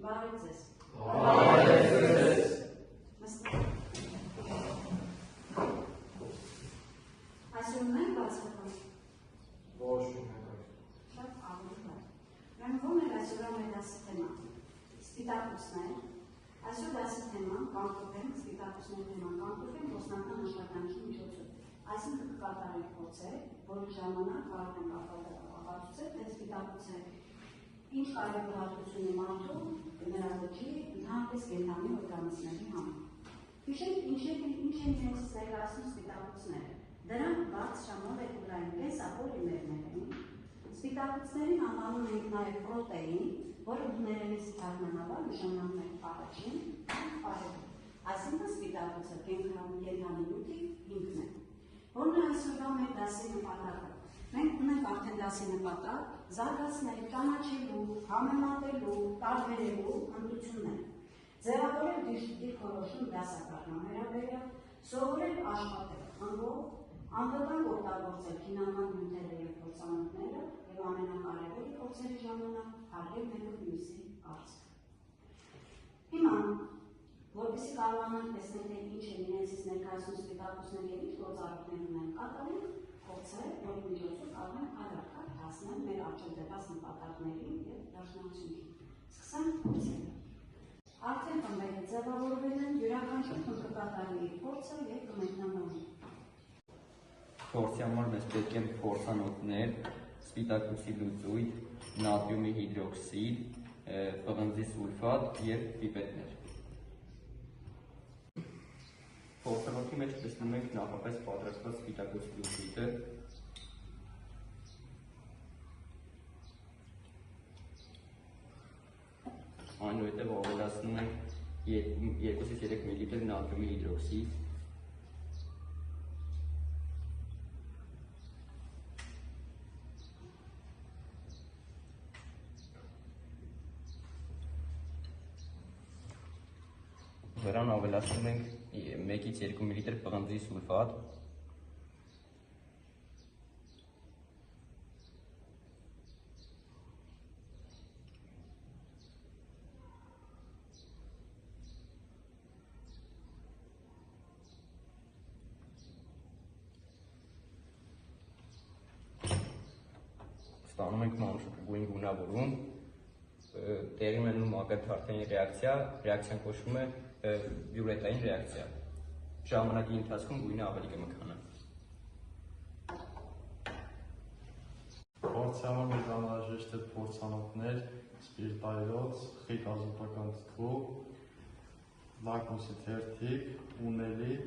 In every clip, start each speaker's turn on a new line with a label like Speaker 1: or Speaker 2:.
Speaker 1: Բարև ձեզ։ Այսօր մենք բացական։
Speaker 2: Ոչ ունենք։
Speaker 1: Շատ ավելի լավ։ Ուրեմն մեր այսօր մեր դասի թեման սպիտակուցներ։ Այսօր դասի թեման կանխորեն սպիտակուցների թեման կանխորեն ոստանական աշխատանքի միջոցով։ Այսինքն կկատարենք փորձեր, որի ժամանակ կարող ենք ապացուցել, թե սպիտակուցները ինչ կարևորություն է մարդու նրա ոճի ընդհանրապես կենդանի օրգանիզմների համար։ Հիշենք ինչ են իրենցից ներկայացնում սպիտակուցները։ Դրանք բաց շամովերկուլային կենսապոլիմերներ են։ Սպիտակուցներին անվանում ենք նաև պրոտեին, որը բուներենից թարգմանաբար նշանակում է առաջին կարևոր։ Այսինքն սպիտակուցը կենդանի նյութի հիմքն է։ Որն է այսօրվա մեր դասի նպատակը։ Մենք ունենք արդեն դասի նպատակ զարգացնել, ճանաչելու, համեմատելու, տարբերելու հմտություններ, ձևավորել դիրքորոշում դասակարգման վերաբերյալ, սովորել աշխատել, անվտանգ օգտագործել քիմիական նյութերը և փորձանոթները և ամենակարևորը փորձերի ժամանակ հարգել մեկը մյուսի առցքը։ Հիմա, որպեսզի կարողանանք տեսնել, թե ինչ են իրենցից ներկայացնում սպիտակուցները և ինչ գործառույթներ ունեն կատարել, փորձեր, որի միջոցով կարող են արագ հասնել մեր առջև դրված նպատակներին և դաշնակցություններին։ Սկսենք փորձերը։ Արդեն խմբերը ձևավորվել են, յուրաքանչյուր խումբ կկատարի իր փորձը և կմեկնաբանի։
Speaker 3: Փորձի համար մեզ պետք են փորձանոթներ, սպիտակուցի լուծույթ, նատրիումի հիդրոքսիդ, պղնձի սուլֆատ և պիպետներ։ Փորձանոթի մեջ տեսնում ենք նախապես պատրաստված սպիտակուցի լուծույթը։ Այնուհետև ավելացնում ենք 2-3 մլ նատրիումի հիդրոքսիդ, Վրան ավելացնում ենք 1-2 մլ պղնձի սուլֆատ, ստանում ենք մանուշակագույն գունավորում, տեղի ունենում ակնթարթային ռեակցիա, ռեակցիան կոչվում է բյուրետային ռեակցիա։ Ժամանակի ընթացքում գույնը ավելի կմքանա։
Speaker 2: Փորձի համար մեզ անհրաժեշտ է փորձանոթներ, սպիրտայրոց, խիտ ազոտական թթու, լակմուսի թերթիկ, ունելի,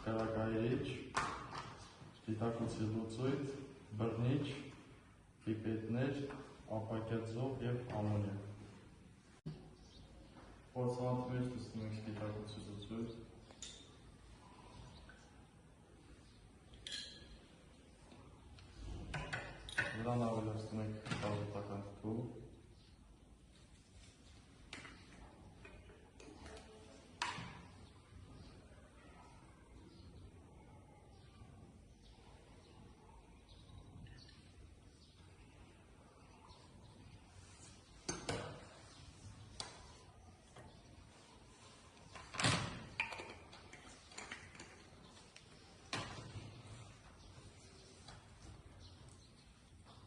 Speaker 2: կրակայրիչ, սպիտակուցի լուծույթ, բռնիչ, պիպետներ, ապակյա ձող և ամոնիակ։ Փորձանոթի մեջ տեսնում ենք սպիտակուցի լուծույթ, վրան ավելացնում ենք ազոտական թթու,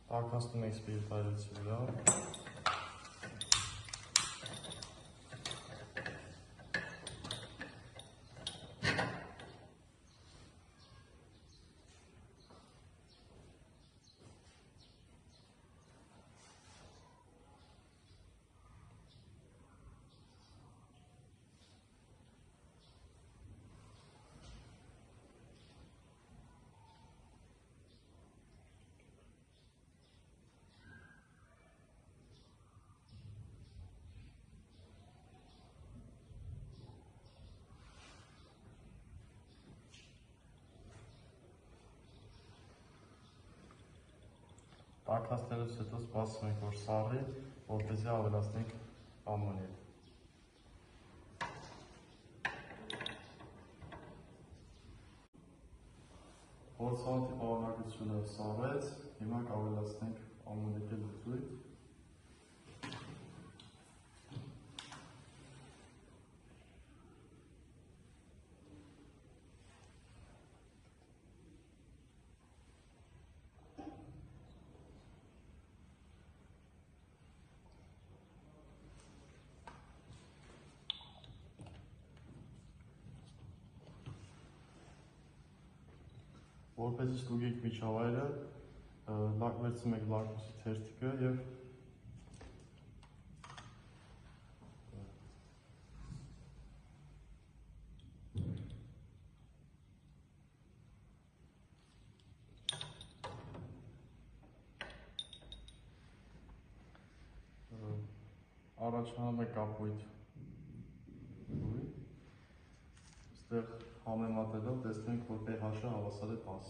Speaker 2: տաքացնում ենք սպիրտայրոցի վրա, տաքացնելուց հետո սպասում ենք, որ սառի, որպեսզի ավելացնենք ամոնիակ։ Փորձանոթի պարունակությունը սառեց, հիմա կավելացնենք ամոնիակի լուծույթ։ որպեսզի ստուգեք միջավայրը, վերցնում եք լակմուսի թերթիկը եւ առաջանում է կապույտ բույն, այստեղ համեմատելով տեսնենք, որ pH-ը հավասար է 10։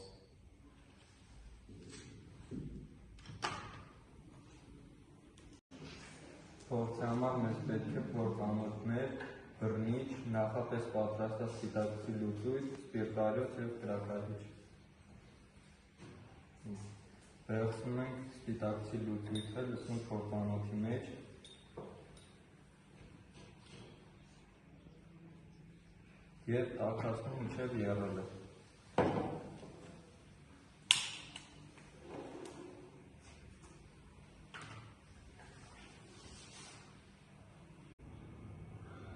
Speaker 3: Փորձի համար մեզ պետք է փորձանոթներ, բռնիչ, նախապես պատրաստած սպիտակուցի լուծույթ, սպիրտարիոց և կրակարիչ։ Վերցնում ենք սպիտակուցի լուծույթը, լցնում փորձանոթի մեջ և տաքացնում մինչև եռելը։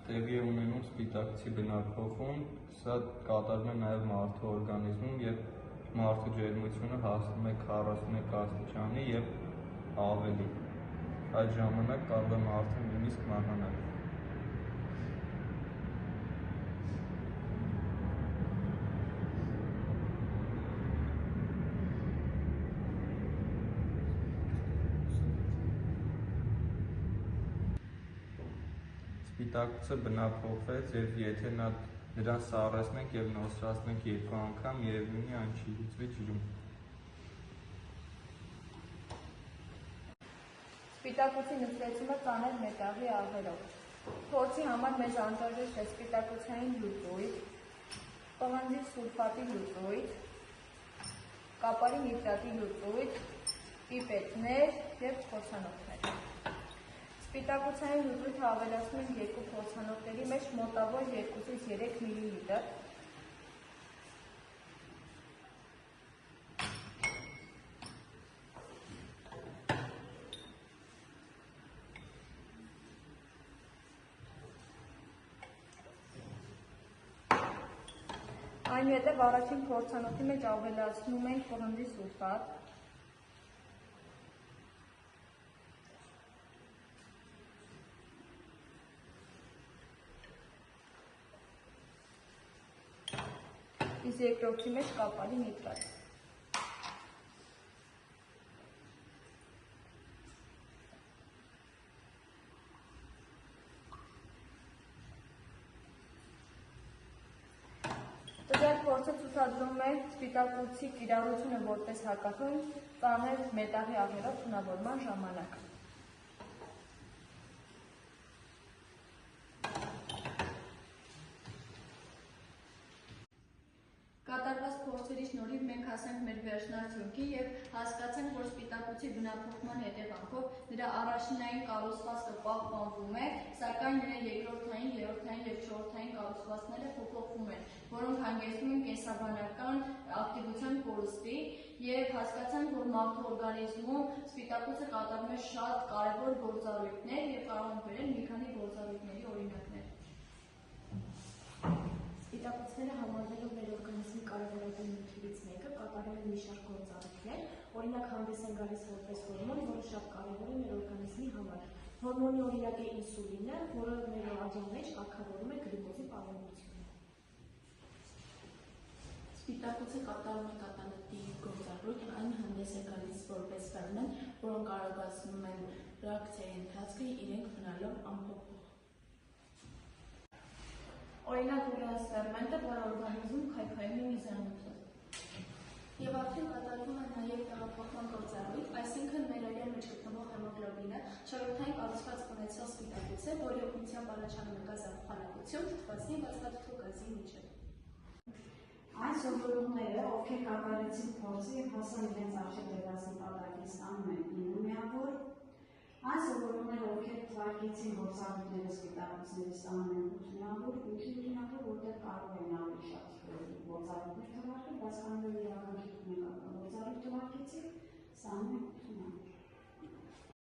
Speaker 3: Տեղի է ունենում սպիտակուցի բնափոխում, սա կատարվում է նաև մարդու օրգանիզմում և մարդու ջերմությունը հասնում է 41 աստիճանի և ավելի։ Այդ ժամանակ կարող է մարդը նույնիսկ մահանալ։ Սպիտակուցը բնափոխվեց և եթե նրան սառեցնենք և նոսրացնենք 2 անգամ, երևի այն չի լուծվի ջրում։
Speaker 4: Սպիտակուցի նշեցումը ծանր մետաղի աղերով։ Փորձի համար մեզ անհրաժեշտ է սպիտակուցային լուծույթ, պղնձի սուլֆատի լուծույթ, կապարի նիտրատի լուծույթ, պիպետներ և փորձանոթներ։ Սպիտակուցային լուծույթը ավելացնում ենք 2 փորձանոթների մեջ մոտավոր 2-ից 3 մլ։ Այնուհետև առաջին փորձանոթի մեջ ավելացնում ենք պղնձի սուլֆատ, իսկ երկրորդի մեջ կապարի նիտրատ։ Տվյալ փորձը ցուցադրում է սպիտակուցի կիրառությունը որպես հակաթույն ծանր մետաղի աղերով թունավորման ժամանակ։ Կատարված փորձերի շնորհիվ մենք հասանք մեր վերջնարդյունքի և հասկացանք, որ սպիտակուցի բնափոխման հետևանքով նրա առաջնային կառուցվածքը պահպանվում է, սակայն նրա երկրորդային, երրորդային և չորրորդային կառուցվածքները փոփոխվում են, որոնք հանգեցնում են կենսաբանական ակտիվության կորստի, և հասկացանք, որ մարդու օրգանիզմում սպիտակուցը կատարում է շատ կարևոր գործառույթներ և կարող ենք բերել մի քանի գործառույթների օրինակներ։
Speaker 5: Սպիտակուցները համարվելով մեր օրգանիզմի կարևորագույն նյութերից մեկը կատարում են մի շարք գործառույթներ, օրինակ հանդես են գալիս որպես հորմոն, որը շատ կարևոր է մեր օրգանիզմի համար։ Հորմոնի օրինակ է ինսուլինը, որը մեր աջան մեջ կարգավորում է գլյուկոզի պարունակությունը։ Սպիտակուցը կատարում է կատալիտի գործառույթ, այն հանդես է գալիս որպես ֆերմենտ, որոնք կարողացնում են ռեակցիայի ընթացքը իրենք մնալով անփոփոխ։ Օրինակ ուրաս ֆերմենտը, որը օրգանիզմում քայքայում է միզանյութը։ Եվ արդեն կատարվում է նաև տեղափոխման գործառույթ, այսինքն մեր այրան մեջ գտնվող հեմոգլոբինը չորրորդային կառուցվածք ունեցող սպիտակուց է, որի օգնությամբ առաջանում է գազափոխանակություն թթվածնի բացկաթթու գազի միջև։
Speaker 1: Այս սովորումները, ովքեր կատարեցին փորձը և հասան իրենց առջև դրված նպատակին, ստանում են 9 միավոր։ Այս սովորումները, ովքեր թվարկեցին գործառույթները սպիտակուցների, ստանում են 8 միավոր, որտեղ կարող են ավելի շատ